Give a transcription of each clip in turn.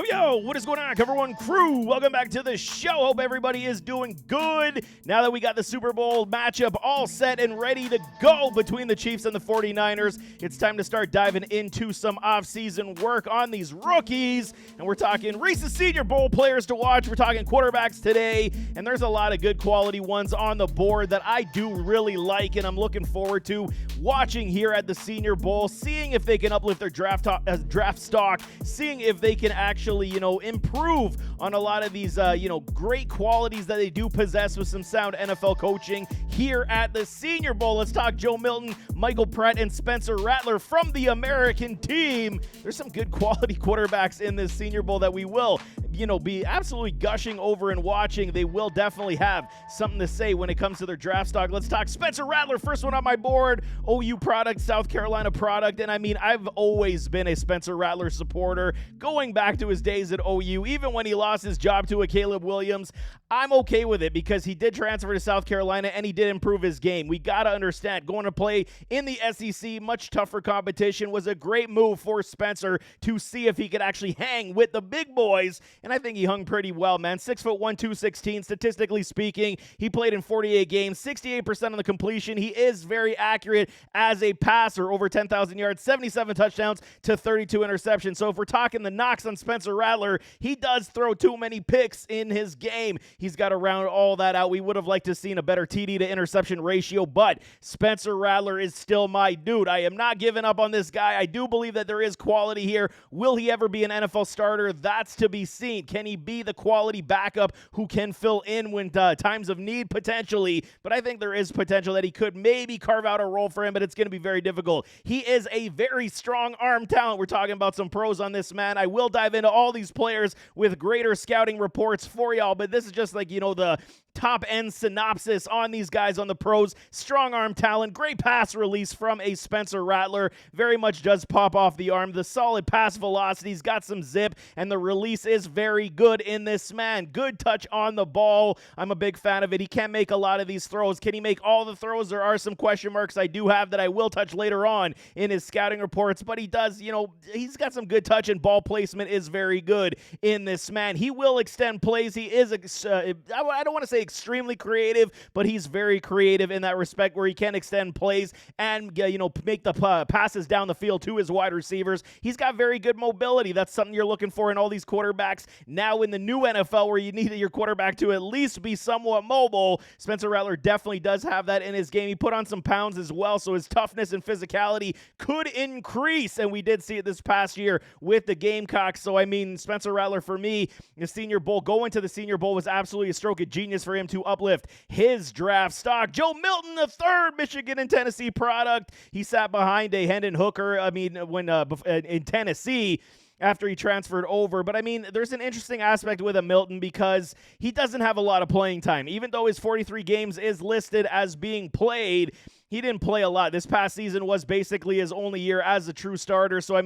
Yo, what is going on, Cover One crew? Welcome back to the show. Hope everybody is doing good. Now that we got the Super Bowl matchup all set and ready to go between the Chiefs and the 49ers, it's time to start diving into some off-season work on these rookies. And we're talking Reese's Senior Bowl players to watch. We're talking quarterbacks today. And there's a lot of good quality ones on the board that I do really like, and I'm looking forward to watching here at the Senior Bowl, seeing if they can uplift their draft stock, seeing if they can actually improve on a lot of these, great qualities that they do possess with some sound NFL coaching here at the Senior Bowl. Let's talk Joe Milton, Michael Pratt, and Spencer Rattler from the American team. There's some good quality quarterbacks in this Senior Bowl that we will, be absolutely gushing over and watching. They will definitely have something to say when it comes to their draft stock. Let's talk Spencer Rattler, first one on my board, OU product, South Carolina product, and I've always been a Spencer Rattler supporter, going back to his days at OU, even when he lost his job to a Caleb Williams. I'm okay with it because he did transfer to South Carolina and he did improve his game. We got to understand, going to play in the SEC, much tougher competition, was a great move for Spencer to see if he could actually hang with the big boys, and I think he hung pretty well, man. 6'1", 216, statistically speaking. He played in 48 games, 68% on the completion. He is very accurate as a passer, over 10,000 yards, 77 touchdowns to 32 interceptions. So if we're talking the knocks on Spencer Rattler, he does throw too many picks in his game. He's got to round all that out. We would have liked to have seen a better TD to interception ratio, but Spencer Rattler is still my dude. I am not giving up on this guy. I do believe that there is quality here. Will he ever be an NFL starter? That's to be seen. Can he be the quality backup who can fill in when times of need? Potentially, but I think there is potential that he could maybe carve out a role for him, but it's going to be very difficult. He is a very strong arm talent. We're talking about some pros on this man. I will dive into all these players with greater scouting reports for y'all, but this is just like, the top-end synopsis on these guys on the pros. Strong arm talent, great pass release from a Spencer Rattler. Very much does pop off the arm. The solid pass velocity, he's got some zip, and the release is very good in this man. Good touch on the ball. I'm a big fan of it. He can make a lot of these throws. Can he make all the throws? There are some question marks I do have that I will touch later on in his scouting reports, but he does, he's got some good touch, and ball placement is very good in this man. He will extend plays. He is, I don't want to say extremely creative, but he's very creative in that respect where he can extend plays and, make the passes down the field to his wide receivers. He's got very good mobility. That's something you're looking for in all these quarterbacks now in the new NFL, where you need your quarterback to at least be somewhat mobile. Spencer Rattler definitely does have that in his game. He put on some pounds as well, so his toughness and physicality could increase, and we did see it this past year with the Gamecocks. So, Spencer Rattler, for me, going to the Senior Bowl was absolutely a stroke of genius for him to uplift his draft stock. Joe Milton, the third Michigan and Tennessee product. He sat behind a Hendon Hooker, when in Tennessee, after he transferred over. But there's an interesting aspect with a Milton because he doesn't have a lot of playing time. Even though his 43 games is listed as being played, he didn't play a lot. This past season was basically his only year as a true starter. So,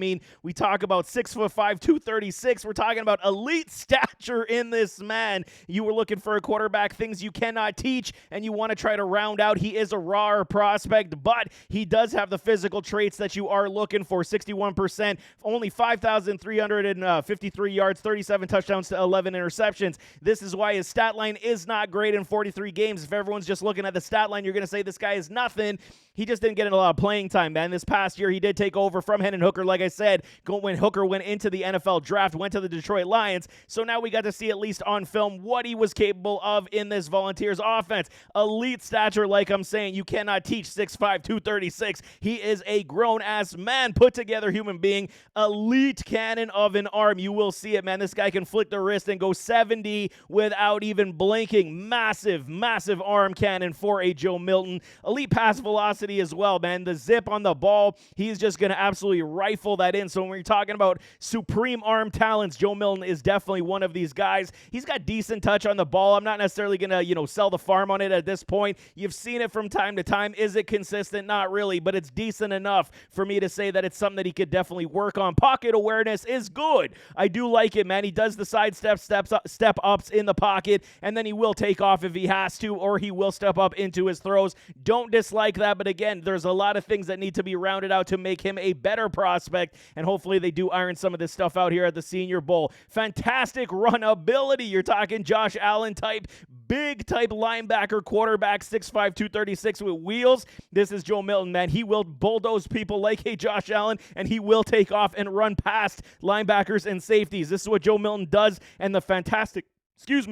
we talk about 6'5", 236. We're talking about elite stature in this man. You were looking for a quarterback, things you cannot teach, and you want to try to round out. He is a raw prospect, but he does have the physical traits that you are looking for. 61%, only 5,353 yards, 37 touchdowns to 11 interceptions. This is why his stat line is not great in 43 games. If everyone's just looking at the stat line, you're going to say this guy is nothing. He just didn't get a lot of playing time, man. This past year, he did take over from Hendon Hooker, like I said, when Hooker went into the NFL draft, went to the Detroit Lions. So now we got to see, at least on film, what he was capable of in this Volunteers offense. Elite stature, like I'm saying, you cannot teach. 6'5", 236. He is a grown-ass man, put-together human being. Elite cannon of an arm. You will see it, man. This guy can flick the wrist and go 70 without even blinking. Massive, massive arm cannon for a Joe Milton. Elite pass velocity as well, man. The zip on the ball, he's just going to absolutely rifle that in. So when we're talking about supreme arm talents, Joe Milton is definitely one of these guys. He's got decent touch on the ball. I'm not necessarily going to, sell the farm on it at this point. You've seen it from time to time. Is it consistent? Not really, but it's decent enough for me to say that it's something that he could definitely work on. Pocket awareness is good. I do like it, man. He does the side step ups in the pocket, and then he will take off if he has to, or he will step up into his throws. Don't dislike like that, but again, there's a lot of things that need to be rounded out to make him a better prospect, and hopefully they do iron some of this stuff out here at the Senior Bowl. Fantastic run ability. You're talking Josh Allen type, big type linebacker, quarterback, 6'5", 236 with wheels. This is Joe Milton, man. He will bulldoze people like a Josh Allen, and he will take off and run past linebackers and safeties. This is what Joe Milton does, and the fantastic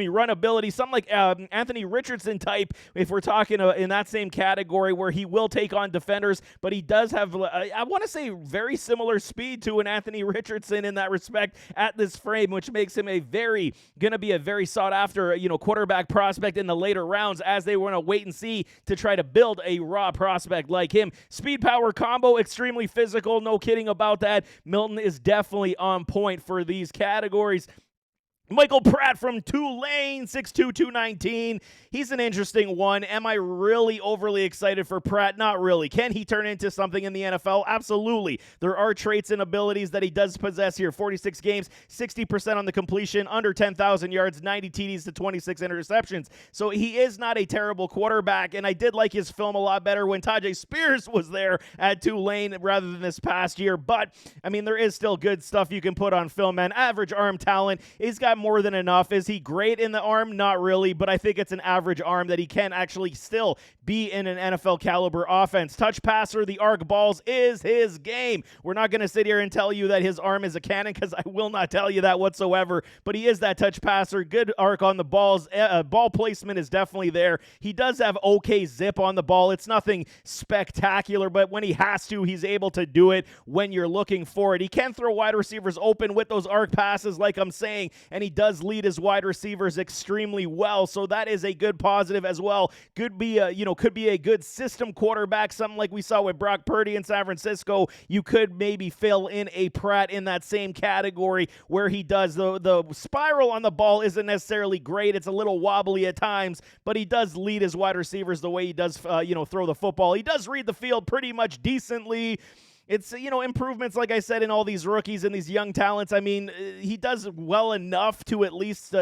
run ability, something like Anthony Richardson type, if we're talking in that same category where he will take on defenders, but he does have, I want to say, very similar speed to an Anthony Richardson in that respect at this frame, which makes him going to be a very sought after, quarterback prospect in the later rounds, as they want to wait and see to try to build a raw prospect like him. Speed power combo, extremely physical, no kidding about that. Milton is definitely on point for these categories. Michael Pratt from Tulane, 6'2", 219. He's an interesting one. Am I really overly excited for Pratt? Not really. Can he turn into something in the NFL? Absolutely. There are traits and abilities that he does possess here. 46 games, 60% on the completion, under 10,000 yards, 90 TDs to 26 interceptions. So he is not a terrible quarterback, and I did like his film a lot better when Tajay Spears was there at Tulane rather than this past year. But, I mean, there is still good stuff you can put on film, man. Average arm talent. He's got more than enough. Is he great in the arm? Not really, but I think it's an average arm that he can actually still be in an NFL caliber offense. Touch passer, the arc balls is his game. We're not going to sit here and tell you that his arm is a cannon, because I will not tell you that whatsoever, but he is that touch passer. Good arc on the balls. Ball placement is definitely there. He does have okay zip on the ball. It's nothing spectacular, but when he has to, he's able to do it when you're looking for it. He can throw wide receivers open with those arc passes, like I'm saying, and he does lead his wide receivers extremely well, so that is a good positive as well. Could be a good system quarterback, something like we saw with Brock Purdy in San Francisco. You could maybe fill in a Pratt in that same category where he does. The spiral on the ball isn't necessarily great. It's a little wobbly at times, but he does lead his wide receivers the way he does, throw the football. He does read the field pretty much decently. It's, improvements, like I said, in all these rookies and these young talents. I mean, he does well enough to at least,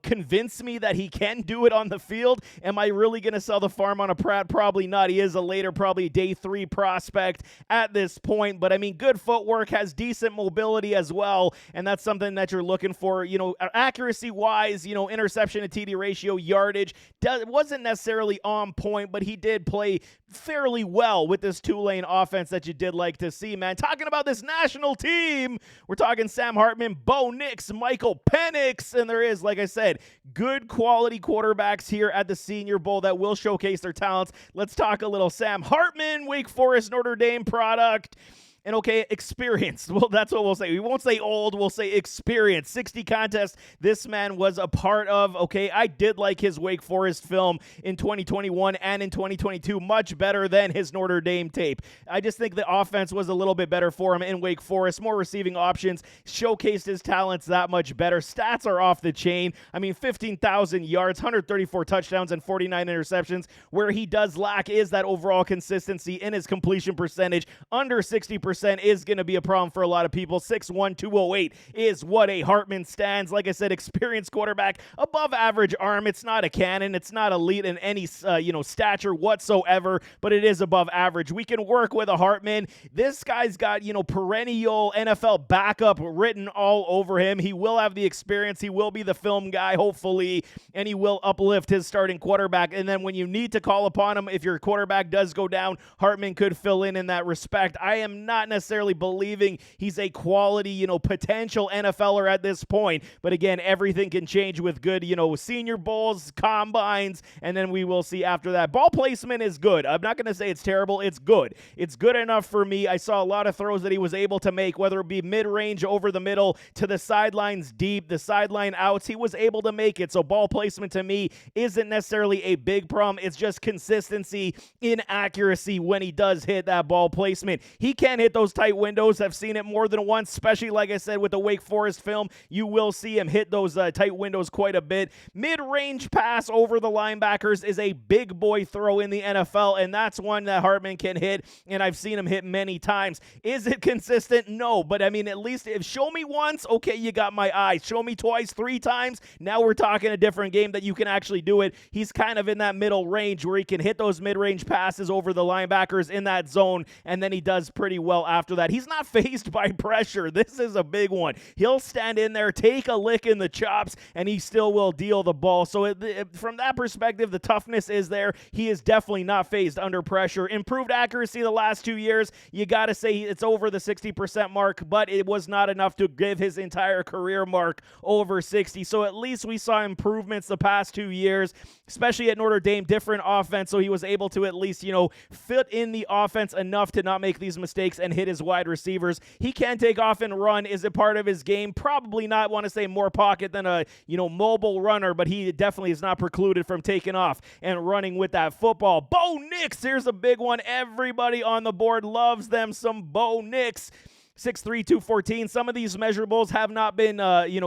convince me that he can do it on the field. Am I really going to sell the farm on a Pratt? Probably not. He is a later, probably day 3 prospect at this point. But, I mean, good footwork, has decent mobility as well, and that's something that you're looking for. Accuracy-wise, interception to TD ratio, yardage, wasn't necessarily on point, but he did play fairly well with this Tulane offense that you did like to see, man. Talking about this national team, we're talking Sam Hartman, Bo Nix, Michael Penix, and there is, like I said, good quality quarterbacks here at the Senior Bowl that will showcase their talents. Let's talk a little Sam Hartman, Wake Forest, Notre Dame product. And okay, experienced. Well, that's what we'll say. We won't say old, we'll say experienced. 60 contests this man was a part of. Okay, I did like his Wake Forest film in 2021 and in 2022 much better than his Notre Dame tape. I just think the offense was a little bit better for him in Wake Forest. More receiving options, showcased his talents that much better. Stats are off the chain. I mean, 15,000 yards, 134 touchdowns, and 49 interceptions. Where he does lack is that overall consistency in his completion percentage. Under 60% is going to be a problem for a lot of people. 6'1", 208 is what a Hartman stands. Like I said, experienced quarterback, above average arm. It's not a cannon. It's not elite in any, stature whatsoever, but it is above average. We can work with a Hartman. This guy's got, perennial NFL backup written all over him. He will have the experience. He will be the film guy, hopefully, and he will uplift his starting quarterback. And then when you need to call upon him, if your quarterback does go down, Hartman could fill in that respect. I am not necessarily believing he's a quality, potential NFLer at this point. But again, everything can change with good, Senior Bowls, combines, and then we will see after that. Ball placement is good. I'm not going to say it's terrible. It's good. It's good enough for me. I saw a lot of throws that he was able to make, whether it be mid-range, over the middle, to the sidelines deep, the sideline outs. He was able to make it. So ball placement to me isn't necessarily a big problem. It's just consistency in accuracy when he does hit that ball placement. He can hit hit those tight windows. I've seen it more than once, especially, like I said, with the Wake Forest film. You will see him hit those tight windows quite a bit. Mid-range pass over the linebackers is a big boy throw in the NFL, and that's one that Hartman can hit, and I've seen him hit many times. Is it consistent? No, but I mean, at least if show me once, okay, you got my eye. Show me twice, 3 times, now we're talking a different game that you can actually do it. He's kind of in that middle range where he can hit those mid-range passes over the linebackers in that zone, and then he does pretty well after that. He's not fazed by pressure. This is a big one. He'll stand in there, take a lick in the chops, and he still will deal the ball. So from that perspective, the toughness is there. He is definitely not fazed under pressure. Improved accuracy the last 2 years. You got to say it's over the 60% mark, but it was not enough to give his entire career mark over 60. So at least we saw improvements the past 2 years, especially at Notre Dame, different offense. So he was able to at least, fit in the offense enough to not make these mistakes and hit his wide receivers. He can take off and run. Is it part of his game? Probably not. Want to say more pocket than a, mobile runner, but he definitely is not precluded from taking off and running with that football. Bo Nix, here's a big one. Everybody on the board loves them some Bo Nix. 6'3", 214. Some of these measurables have not been,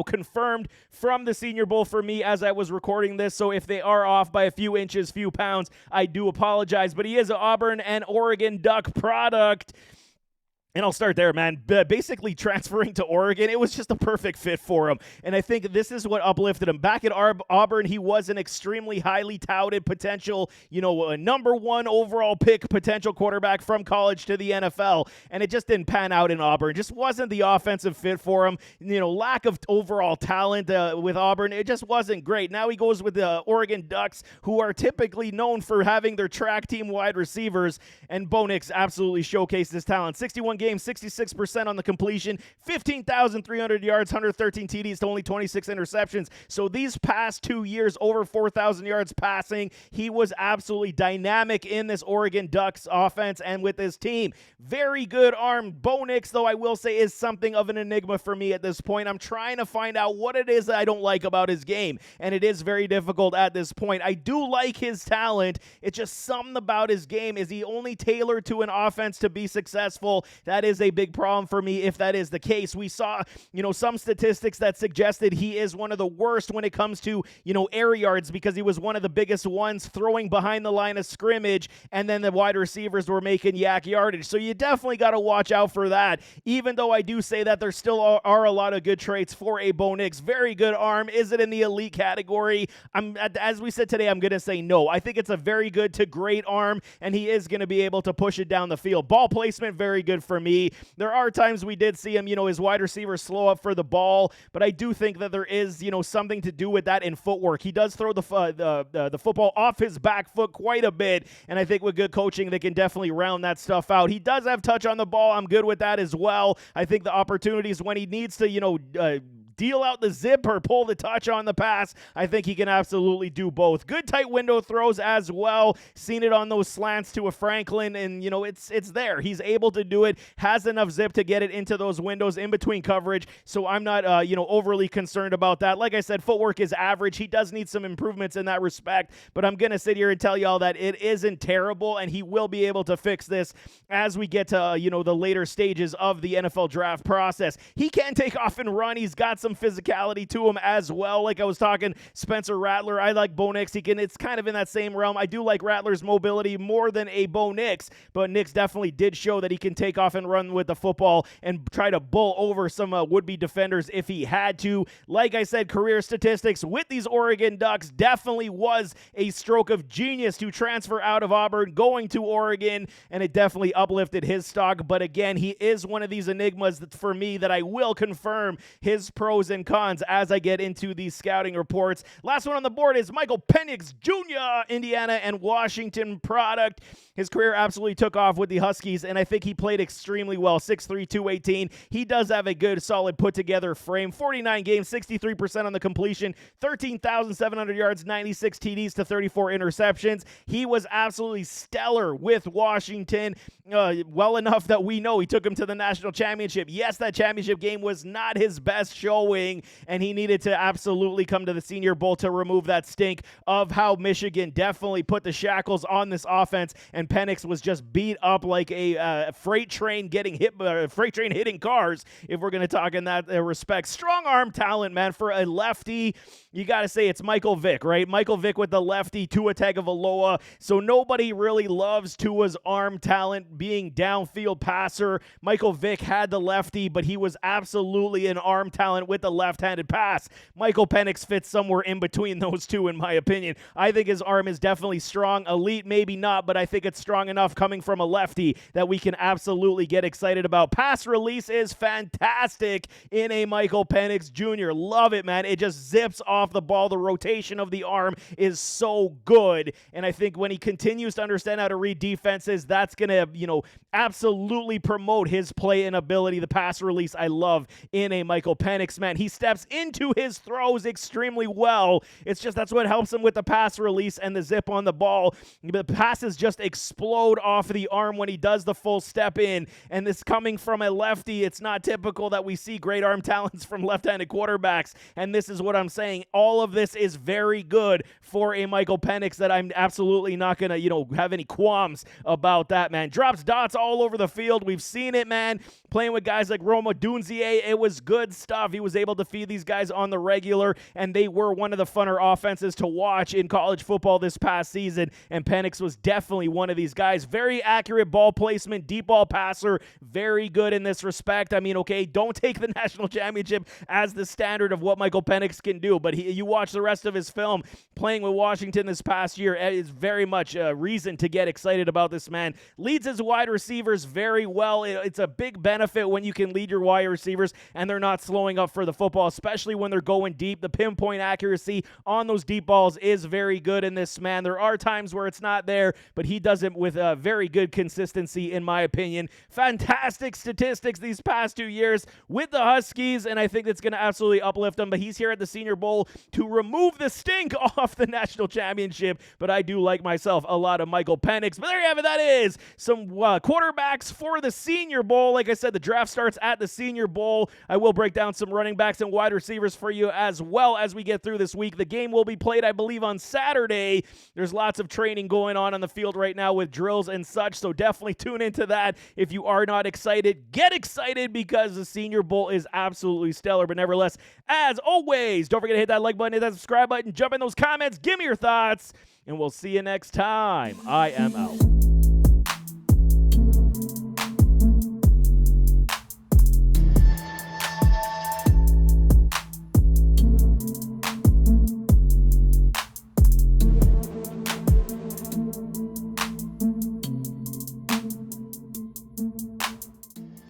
confirmed from the Senior Bowl for me as I was recording this. So if they are off by a few inches, few pounds, I do apologize. But he is an Auburn and Oregon Duck product. And I'll start there, man. Basically transferring to Oregon, it was just a perfect fit for him. And I think this is what uplifted him. Back at Auburn, he was an extremely highly touted potential, a number 1 overall pick potential quarterback from college to the NFL. And it just didn't pan out in Auburn. It just wasn't the offensive fit for him. Lack of overall talent with Auburn. It just wasn't great. Now he goes with the Oregon Ducks, who are typically known for having their track team wide receivers. And Bo Nix absolutely showcased his talent. 61 games, 66% on the completion, 15,300 yards, 113 TDs to only 26 interceptions. So these past 2 years, over 4,000 yards passing. He was absolutely dynamic in this Oregon Ducks offense and with his team. Very good arm. Bo Nix, though, I will say, is something of an enigma for me at this point. I'm trying to find out what it is that I don't like about his game, and it is very difficult at this point. I do like his talent. It's just something about his game. Is he only tailored to an offense to be successful? That is a big problem for me if that is the case. We saw, some statistics that suggested he is one of the worst when it comes to, air yards, because he was one of the biggest ones throwing behind the line of scrimmage, and then the wide receivers were making yak yardage. So you definitely got to watch out for that, even though I do say that there still are a lot of good traits for a Bo Nix. Very good arm. Is it in the elite category? As we said today, I'm going to say no. I think it's a very good to great arm, and he is going to be able to push it down the field. Ball placement, very good for me. There are times we did see him, his wide receivers slow up for the ball, but I do think that there is, something to do with that in footwork. He does throw the football off his back foot quite a bit, and I think with good coaching, they can definitely round that stuff out. He does have touch on the ball. I'm good with that as well. I think the opportunities when he needs to, deal out the zip or pull the touch on the pass, I think he can absolutely do both. Good tight window throws as well. Seen it on those slants to a Franklin, and it's there. He's able to do it. Has enough zip to get it into those windows in between coverage. So I'm not overly concerned about that. Like I said, footwork is average. He does need some improvements in that respect, but I'm gonna sit here and tell y'all that it isn't terrible, and he will be able to fix this as we get to the later stages of the NFL draft process. He can take off and run. He's got some physicality to him as well. Like I was talking, Spencer Rattler. I like Bo Nix. It's kind of in that same realm. I do like Rattler's mobility more than a Bo Nix, but Nix definitely did show that he can take off and run with the football and try to bull over some would-be defenders if he had to. Like I said, career statistics with these Oregon Ducks definitely was a stroke of genius to transfer out of Auburn, going to Oregon, and it definitely uplifted his stock. But again, he is one of these enigmas that for me that I will confirm his pros and cons as I get into these scouting reports. Last one on the board is Michael Penix Jr., Indiana and Washington product. His career absolutely took off with the Huskies, and I think he played extremely well. 6'3", 218. He does have a good, solid, put-together frame. 49 games, 63% on the completion, 13,700 yards, 96 TDs to 34 interceptions. He was absolutely stellar with Washington, well enough that we know he took him to the national championship. Yes, that championship game was not his best show, going, and he needed to absolutely come to the Senior Bowl to remove that stink of how Michigan definitely put the shackles on this offense, and Penix was just beat up like a freight train hitting cars, if we're going to talk in that respect. Strong arm talent, man, for a lefty. You got to say it's Michael Vick, right? Michael Vick with the lefty, Tua Tagovailoa. So nobody really loves Tua's arm talent being downfield passer. Michael Vick had the lefty, but he was absolutely an arm talent with the left-handed pass. Michael Penix fits somewhere in between those two, in my opinion. I think his arm is definitely strong. Elite, maybe not, but I think it's strong enough coming from a lefty that we can absolutely get excited about. Pass release is fantastic in a Michael Penix Jr. Love it, man. It just zips off the ball. The rotation of the arm is so good, and I think when he continues to understand how to read defenses, that's going to, absolutely promote his play and ability. The pass release I love in a Michael Penix, man. He steps into his throws extremely well. It's just that's what helps him with the pass release and the zip on the ball. The passes just explode off the arm when he does the full step in, and this coming from a lefty, it's not typical that we see great arm talents from left-handed quarterbacks, and this is what I'm saying. All of this is very good for a Michael Penix that I'm absolutely not going to, have any qualms about that, man. Drops dots all over the field. We've seen it, man. Playing with guys like Roma Dunzier, it was good stuff. He was able to feed these guys on the regular, and they were one of the funner offenses to watch in college football this past season, and Penix was definitely one of these guys. Very accurate ball placement, deep ball passer, very good in this respect. I mean, okay, don't take the national championship as the standard of what Michael Penix can do, but you watch the rest of his film playing with Washington this past year, it is very much a reason to get excited about this man. Leads his wide receivers very well. It's a big benefit when you can lead your wide receivers and they're not slowing up for the football, especially when they're going deep. The pinpoint accuracy on those deep balls is very good in this man. There are times where it's not there, but he does it with a very good consistency, in my opinion. Fantastic statistics these past 2 years with the Huskies, and I think that's going to absolutely uplift him, but he's here at the Senior Bowl to remove the stink off the national championship, but I do like myself a lot of Michael Penix. But there you have it. That is some quarterbacks for the Senior Bowl. Like I said, the draft starts at the Senior Bowl. I will break down some running backs and wide receivers for you as well as we get through this week. The game will be played, I believe, on Saturday. There's lots of training going on the field right now with drills and such, so definitely tune into that. If you are not excited, get excited because the Senior Bowl is absolutely stellar. But nevertheless, as always, don't forget to hit that like button, hit that subscribe button, jump in those comments, give me your thoughts, and we'll see you next time. I am out.